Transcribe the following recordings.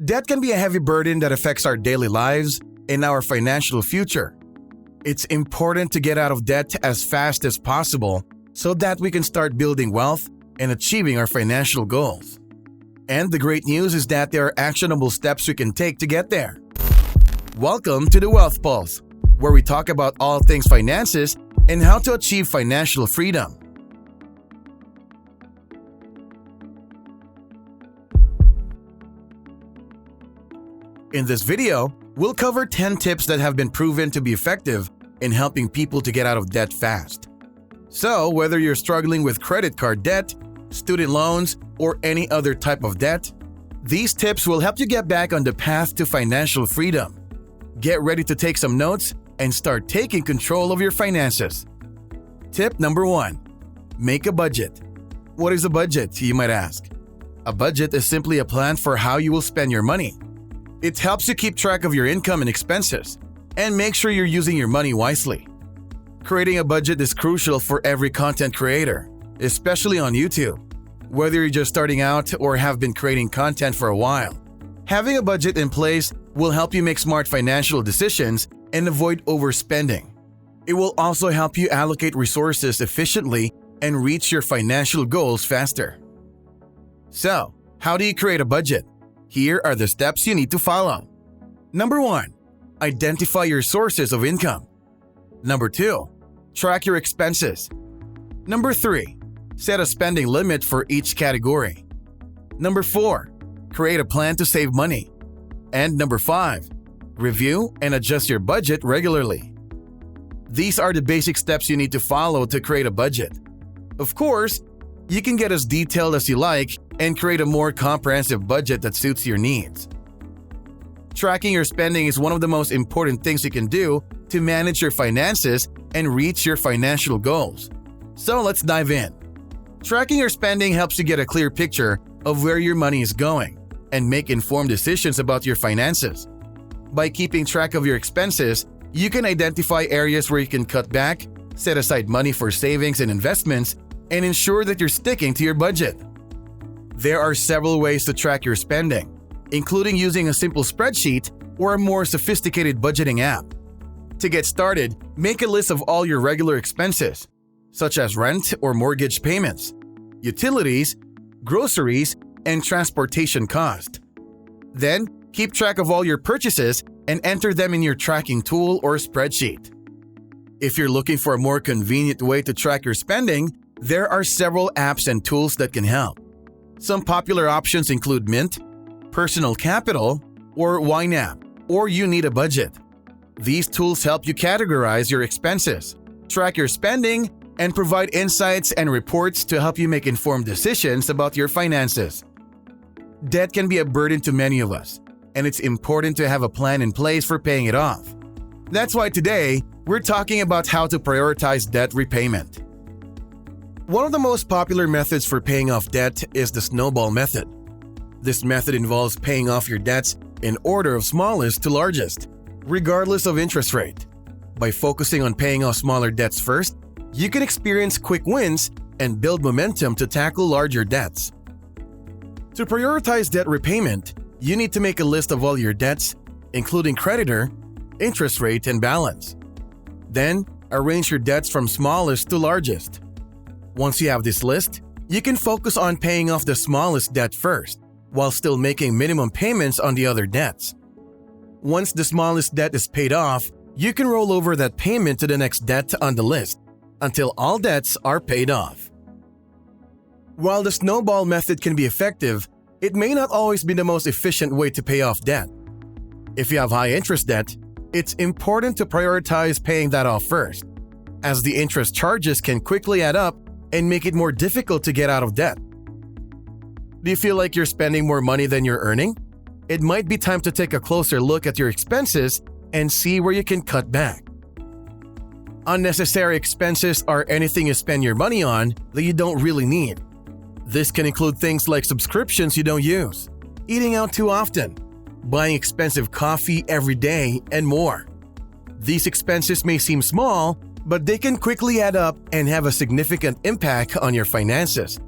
Debt can be a heavy burden that affects our daily lives and our financial future. It's important to get out of debt as fast as possible so that we can start building wealth and achieving our financial goals. And the great news is that there are actionable steps we can take to get there. Welcome to the Wealth Pulse, where we talk about all things finances and how to achieve financial freedom. In this video, we'll cover 10 tips that have been proven to be effective in helping people to get out of debt fast. So, whether you're struggling with credit card debt, student loans, or any other type of debt, these tips will help you get back on the path to financial freedom. Get ready to take some notes and start taking control of your finances. Tip number 1. Make a budget. What is a budget, you might ask? A budget is simply a plan for how you will spend your money. It helps you keep track of your income and expenses and make sure you're using your money wisely. Creating a budget is crucial for every content creator, especially on YouTube. Whether you're just starting out or have been creating content for a while, having a budget in place will help you make smart financial decisions and avoid overspending. It will also help you allocate resources efficiently and reach your financial goals faster. So, how do you create a budget? Here are the steps you need to follow. Number 1. Identify your sources of income. Number 2. Track your expenses. Number 3. Set a spending limit for each category. Number 4. Create a plan to save money. And number 5. Review and adjust your budget regularly. These are the basic steps you need to follow to create a budget. Of course, you can get as detailed as you like and create a more comprehensive budget that suits your needs. Tracking your spending is one of the most important things you can do to manage your finances and reach your financial goals. So let's dive in. Tracking your spending helps you get a clear picture of where your money is going and make informed decisions about your finances. By keeping track of your expenses, you can identify areas where you can cut back, set aside money for savings and investments, and ensure that you're sticking to your budget. There are several ways to track your spending, including using a simple spreadsheet or a more sophisticated budgeting app. To get started, make a list of all your regular expenses, such as rent or mortgage payments, utilities, groceries, and transportation cost. Then, keep track of all your purchases and enter them in your tracking tool or spreadsheet. If you're looking for a more convenient way to track your spending, there are several apps and tools that can help. Some popular options include Mint, Personal Capital, or YNAB, or You Need a Budget. These tools help you categorize your expenses, track your spending, and provide insights and reports to help you make informed decisions about your finances. Debt can be a burden to many of us, and it's important to have a plan in place for paying it off. That's why today, we're talking about how to prioritize debt repayment. One of the most popular methods for paying off debt is the snowball method. This method involves paying off your debts in order of smallest to largest, regardless of interest rate. By focusing on paying off smaller debts first, you can experience quick wins and build momentum to tackle larger debts. To prioritize debt repayment, you need to make a list of all your debts, including creditor, interest rate, and balance. Then, arrange your debts from smallest to largest. Once you have this list, you can focus on paying off the smallest debt first, while still making minimum payments on the other debts. Once the smallest debt is paid off, you can roll over that payment to the next debt on the list until all debts are paid off. While the snowball method can be effective, it may not always be the most efficient way to pay off debt. If you have high interest debt, it's important to prioritize paying that off first, as the interest charges can quickly add up and make it more difficult to get out of debt. Do you feel like you're spending more money than you're earning? It might be time to take a closer look at your expenses and see where you can cut back. Unnecessary expenses are anything you spend your money on that you don't really need. This can include things like subscriptions you don't use, eating out too often, buying expensive coffee every day, and more. These expenses may seem small, but they can quickly add up and have a significant impact on your finances.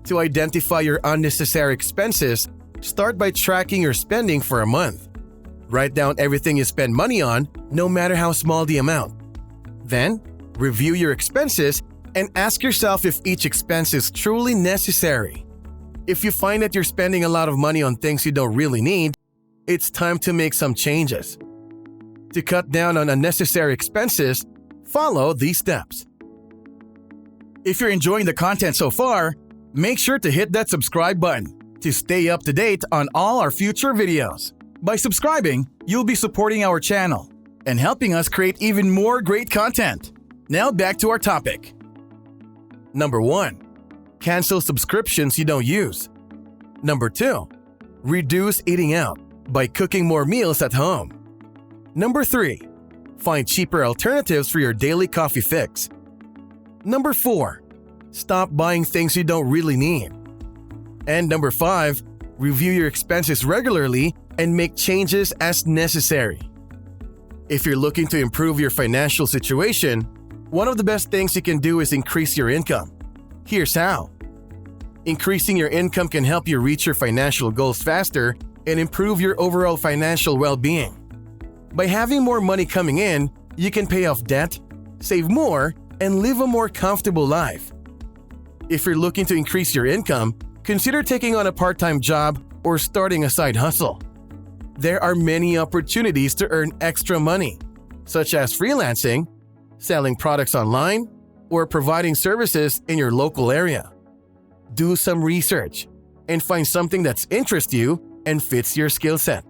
To identify your unnecessary expenses, Start by tracking your spending for a month. Write down everything you spend money on, no matter how small the amount. Then, review your expenses and ask yourself if each expense is truly necessary. If you find that you're spending a lot of money on things you don't really need, it's time to make some changes. To cut down on unnecessary expenses, follow these steps. If you're enjoying the content so far, make sure to hit that subscribe button to stay up to date on all our future videos. By subscribing, you'll be supporting our channel and helping us create even more great content. Now back to our topic. Number 1. Cancel subscriptions you don't use. Number 2. Reduce eating out by cooking more meals at home. Number 3. Find cheaper alternatives for your daily coffee fix. Number 4. Stop buying things you don't really need. And number 5, review your expenses regularly and make changes as necessary. If you're looking to improve your financial situation, one of the best things you can do is increase your income. Here's how. Increasing your income can help you reach your financial goals faster and improve your overall financial well-being. By having more money coming in, you can pay off debt, save more, and live a more comfortable life. If you're looking to increase your income, consider taking on a part-time job or starting a side hustle. There are many opportunities to earn extra money, such as freelancing, selling products online, or providing services in your local area. Do some research and find something that interests you and fits your skill set.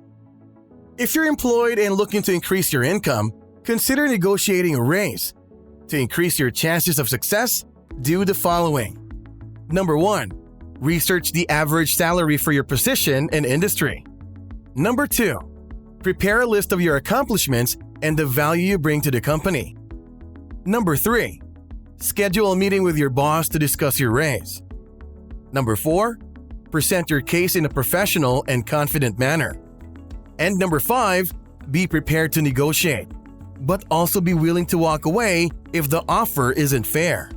If you're employed and looking to increase your income, consider negotiating a raise. To increase your chances of success, do the following. Number 1. Research the average salary for your position and industry. Number 2. Prepare a list of your accomplishments and the value you bring to the company. Number 3. Schedule a meeting with your boss to discuss your raise. Number 4. Present your case in a professional and confident manner. And number 5. Be prepared to negotiate, but also be willing to walk away if the offer isn't fair.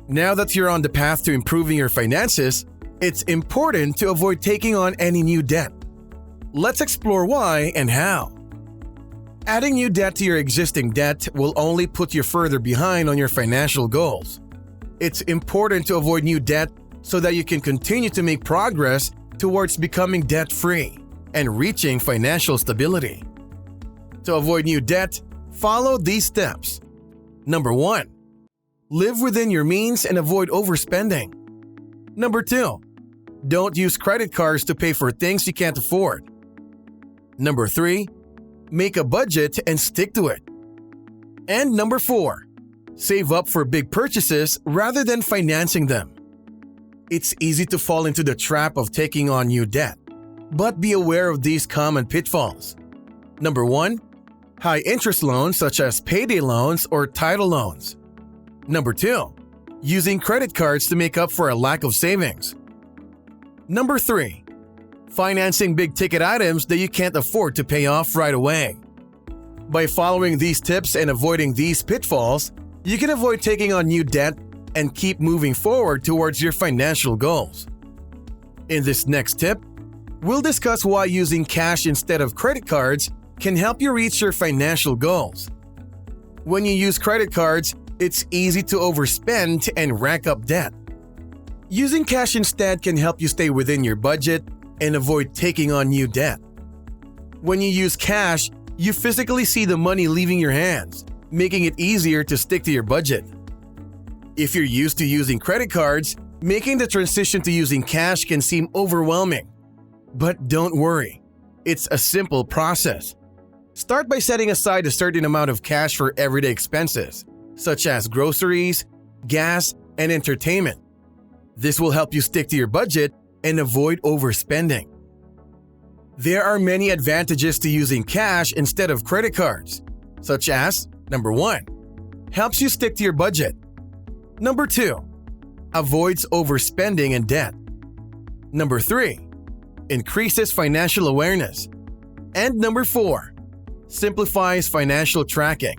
Now that you're on the path to improving your finances, it's important to avoid taking on any new debt. Let's explore why and how. Adding new debt to your existing debt will only put you further behind on your financial goals. It's important to avoid new debt so that you can continue to make progress towards becoming debt-free and reaching financial stability. To avoid new debt, follow these steps. Number 1. Live within your means and avoid overspending. Number 2. Don't use credit cards to pay for things you can't afford. Number 3. Make a budget and stick to it. And number 4. Save up for big purchases rather than financing them. It's easy to fall into the trap of taking on new debt, but be aware of these common pitfalls. Number 1. High interest loans such as payday loans or title loans. Number 2. Using credit cards to make up for a lack of savings. Number 3. Financing big-ticket items that you can't afford to pay off right away. By following these tips and avoiding these pitfalls, you can avoid taking on new debt and keep moving forward towards your financial goals. In this next tip, we'll discuss why using cash instead of credit cards can help you reach your financial goals. When you use credit cards, it's easy to overspend and rack up debt. Using cash instead can help you stay within your budget and avoid taking on new debt. When you use cash, you physically see the money leaving your hands, making it easier to stick to your budget. If you're used to using credit cards, making the transition to using cash can seem overwhelming. But don't worry, it's a simple process. Start by setting aside a certain amount of cash for everyday expenses, such as groceries, gas, and entertainment. This will help you stick to your budget and avoid overspending. There are many advantages to using cash instead of credit cards, such as, number 1, helps you stick to your budget. Number 2, avoids overspending and debt. Number 3, increases financial awareness. And number 4, simplifies financial tracking.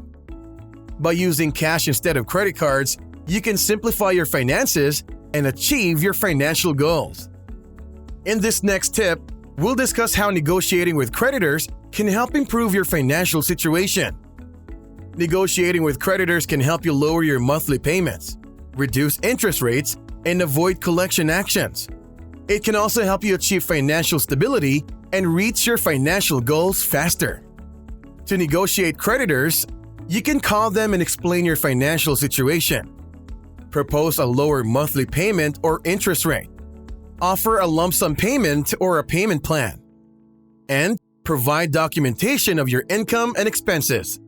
By using cash instead of credit cards, you can simplify your finances and achieve your financial goals. In this next tip, we'll discuss how negotiating with creditors can help improve your financial situation. Negotiating with creditors can help you lower your monthly payments, reduce interest rates, and avoid collection actions. It can also help you achieve financial stability and reach your financial goals faster. To negotiate creditors, you can call them and explain your financial situation. Propose a lower monthly payment or interest rate. Offer a lump sum payment or a payment plan. And provide documentation of your income and expenses.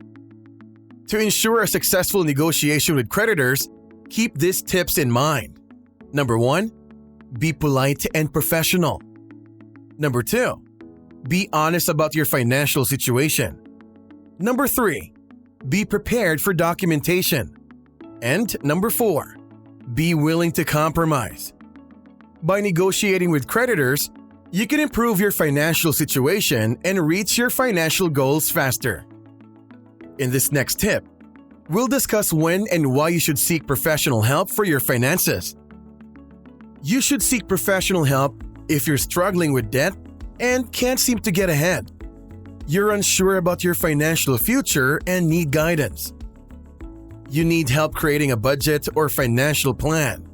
To ensure a successful negotiation with creditors, keep these tips in mind. Number 1, be polite and professional. Number 2, be honest about your financial situation. Number 3, be prepared for documentation. And number 4, be willing to compromise. By negotiating with creditors, you can improve your financial situation and reach your financial goals faster. In this next tip, we'll discuss when and why you should seek professional help for your finances. You should seek professional help if you're struggling with debt and can't seem to get ahead. You're unsure about your financial future and need guidance. You need help creating a budget or financial plan.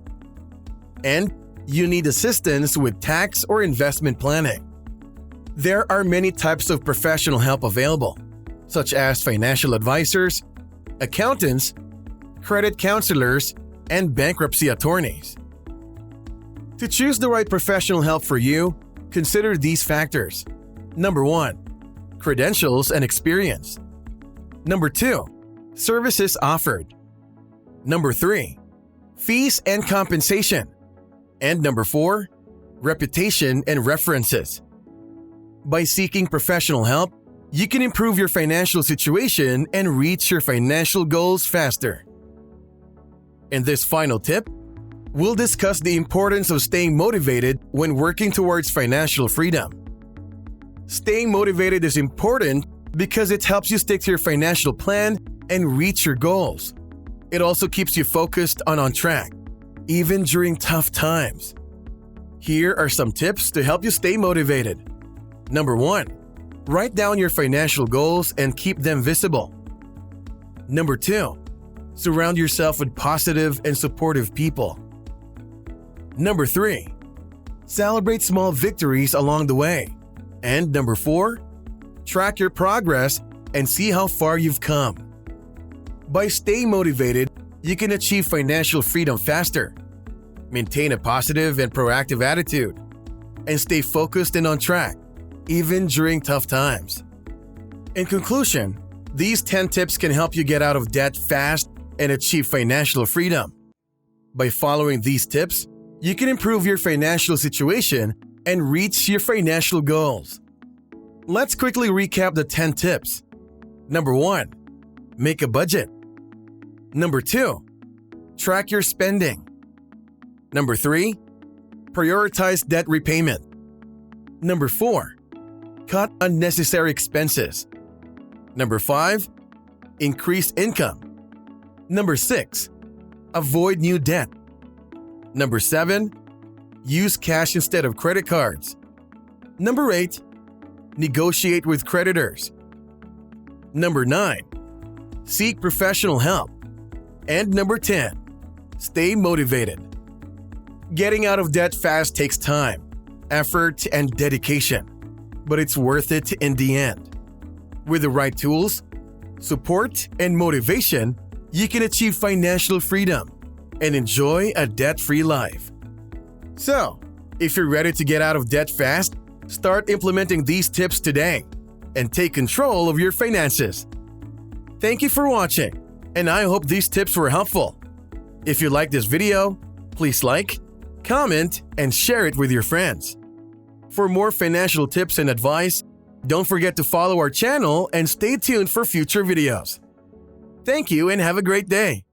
And you need assistance with tax or investment planning. There are many types of professional help available, such as financial advisors, accountants, credit counselors, and bankruptcy attorneys. To choose the right professional help for you, consider these factors. Number 1, credentials and experience. Number 2, services offered. Number 3, fees and compensation. And number 4, reputation and references. By seeking professional help, you can improve your financial situation and reach your financial goals faster. In this final tip, we'll discuss the importance of staying motivated when working towards financial freedom. Staying motivated is important because it helps you stick to your financial plan and reach your goals. It also keeps you focused and on track, even during tough times. Here are some tips to help you stay motivated. Number 1, write down your financial goals and keep them visible. Number 2, surround yourself with positive and supportive people. Number 3, celebrate small victories along the way. And number 4, track your progress and see how far you've come. By staying motivated, you can achieve financial freedom faster, maintain a positive and proactive attitude, and stay focused and on track, even during tough times. In conclusion, these 10 tips can help you get out of debt fast and achieve financial freedom. By following these tips, you can improve your financial situation and reach your financial goals. Let's quickly recap the 10 tips. Number 1, make a budget. Number 2, track your spending. Number 3, prioritize debt repayment. Number 4, cut unnecessary expenses. Number 5, increase income. Number 6, avoid new debt. Number 7, use cash instead of credit cards. Number 8, negotiate with creditors. Number 9, seek professional help. And number 10, stay motivated. Getting out of debt fast takes time, effort, and dedication, but it's worth it in the end. With the right tools, support, and motivation, you can achieve financial freedom and enjoy a debt-free life. So, if you're ready to get out of debt fast, start implementing these tips today and take control of your finances. Thank you for watching, and I hope these tips were helpful. If you like this video, please like, comment, and share it with your friends. For more financial tips and advice, don't forget to follow our channel and stay tuned for future videos. Thank you and have a great day.